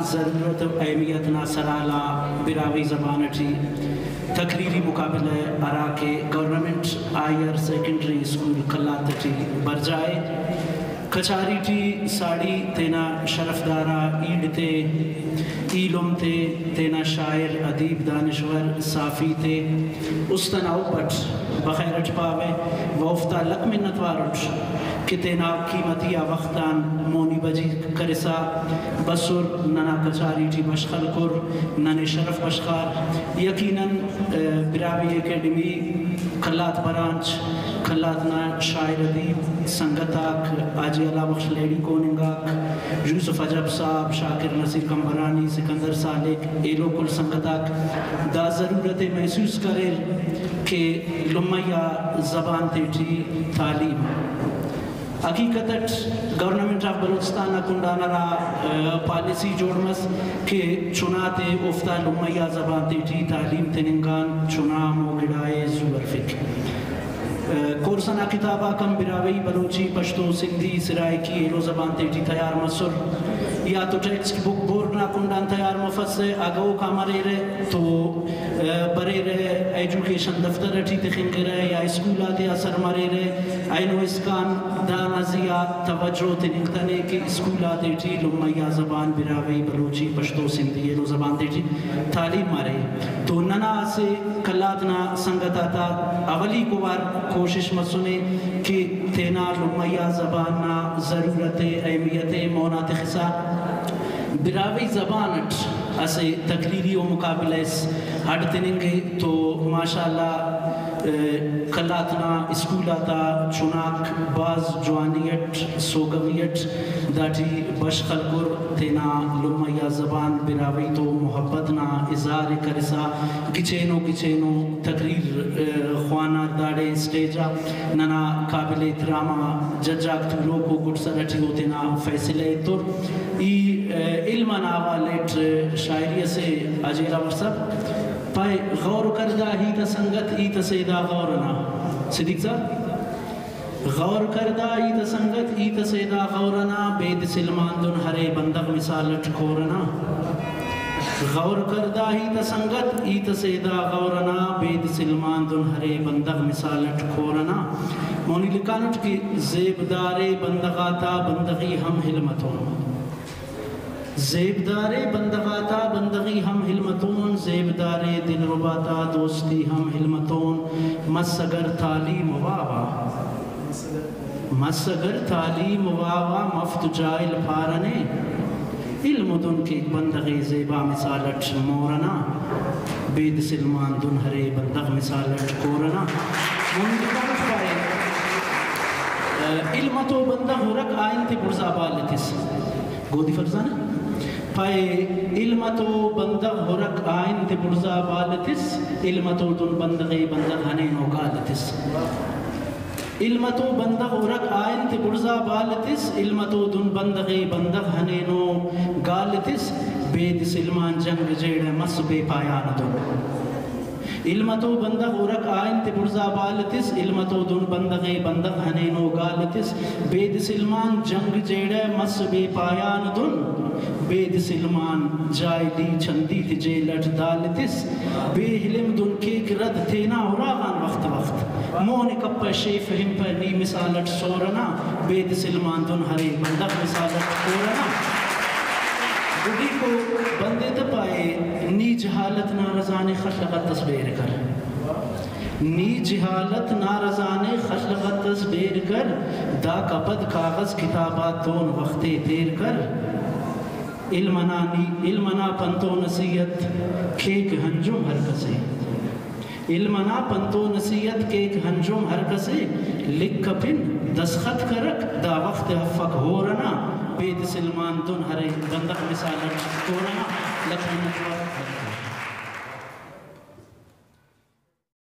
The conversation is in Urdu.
ضرورت و اہمیت نا سرالا براوی زبان اٹھی تقریری مقابلہ ارا کے گورنمنٹ آئر سیکنڈری اسکول کلات اٹھی برجائے کچاری ٹی ساڑی تینا شرف دارا ایڈ تے ایلم تے تینا شاعر ادیب دانشور صافی تے استناؤ پٹ بخیرٹ پاوے وفتا لک منت وارٹ کہ تینا قیمتیا وقتان مونی بجی کرسا بسر ننا کچاری ٹی بشخل کر ننے شرف بشخار یقیناً براوی اکیڈمی کلات برانچ کلاتنا شاعر ادیب سنگتاک آجی اللہ بخش لیڈی کوننگاک یوسف عجب صاحب شاکر نصیر کمبرانی سکندر سالک ایلو کل سنگتاک دا ضرورت محسوس کرے کہ لمیہ زبان تیٹی تعلیم حقیقتت گورنمنٹ آف بلوچستان کنڈانا را پالیسی جوڑمس کہ چناتے افتا لمیہ زبان تیٹی تعلیم تننگان چنا موگڑائے زور فکر کورسنا کتابہ کم براوی بلوچی پشتو سندھی سرائکی ایلو زبان تیٹی تیار مصر یا تو ٹیکسٹ بک بورڈ نا کنڈان تیار مفصل اگو کا مرے رہے تو برے رہے ایجوکیشن دفتر اٹھی تخنگ رہے یا اسکولات اثر مرے رہے اینو اسکان دانازیا توجہ تنگتنے کہ اسکولات اٹھی لمیہ زبان براوی بلوچی پشتو سندھی ایلو زبان تیٹی تعلیم مارے تو ننا سے کلاتنا سنگتاتا اولی کوار کوشش مسنے کہ تینا لمیہ زباننا ضرورت اہمیت مونات خسا براوی زبانت اسے تقریری و مقابلہ اس ہڈ تننگے تو ماشاءاللہ کلاتنا اسکولاتا چناک باز جوانیت سوگویت داٹی بشخل کر تینا لمیہ زبان براوی تو محبتنا اظہار کرسا گچینو تقریر خوانا داڑے سٹیجا ننا قابل احترامہ ججاک تو لوگو گٹ سرٹی ہو تینا فیصلے تو ای علم ناوالیٹ شاعری سے اجیرہ ورسب پائے غور کردہ ہی تا سنگت ہی تا سیدہ غورنا صدیق صاحب غور کردہ ہی تا سنگت ہی تا سیدہ غورنا بید سلمان دن ہرے بندغ مثالت کھورنا غور کردہ ہی تا سنگت ہی تا سیدہ غورنا بید سلمان دن ہرے بندغ مثالت کھورنا مونی لکانٹ کی زیبدار بندغاتا بندغی ہم حلمتون زیبدار بندغاتا بندغی ہم حلمتون زیبدار دل رباتا دوستی ہم حلمتون مسگر تعلیم واوا مسگر تعلیم واوا مفت جائل پارنے علم دن کے بندغی زیبا مثالت مورنا بید سلمان دن ہرے بندغ مثالت کورنا منتقل پائے علم تو بندغ رک آئین تے برزا بالتس گودی فرزانا پائے علم تو بندغ ہرک آئین تے برزا بالتس علم تو دن بندغی بندغ ہنینو گالتس علم تو بندغ ہرک آئین تے برزا بالتس علم تو دن بندغی بندغ ہنینو گالتس بید سلمان جنگ جیڑ مس بے پایان دن علم تو بندغ ورک آئین تے برزا بالتس علم تو دن بندغی بندغ ہنینو گالتس بید سلمان جنگ جیڑ مس بے پایان دن بید سلمان جائے لی چندی تجے لٹ دالتس بے حلم دن کیک رد تینا اراغان وقت وقت مون کپا شیف ہم پر نی مثالت سورنا بید سلمان دن ہرے بندغ مثالت کورنا گوڑی کو بندے تپائے نی جہالت نارزان خلقت تصویر کر نی جہالت نارزان خلقت تصویر کر دا کپد کاغذ کتابات دون وقتے دیر کر علمنا پنتو نصیت کھیک ہنجم ہر کسے علمنا پنتو نصیت کھیک ہنجم ہر کسے لکھ کپن دسخط کرک دا وقت حفق ہو رنا بید سلمان دن ہرے بندق مثالت کورنا لکھنت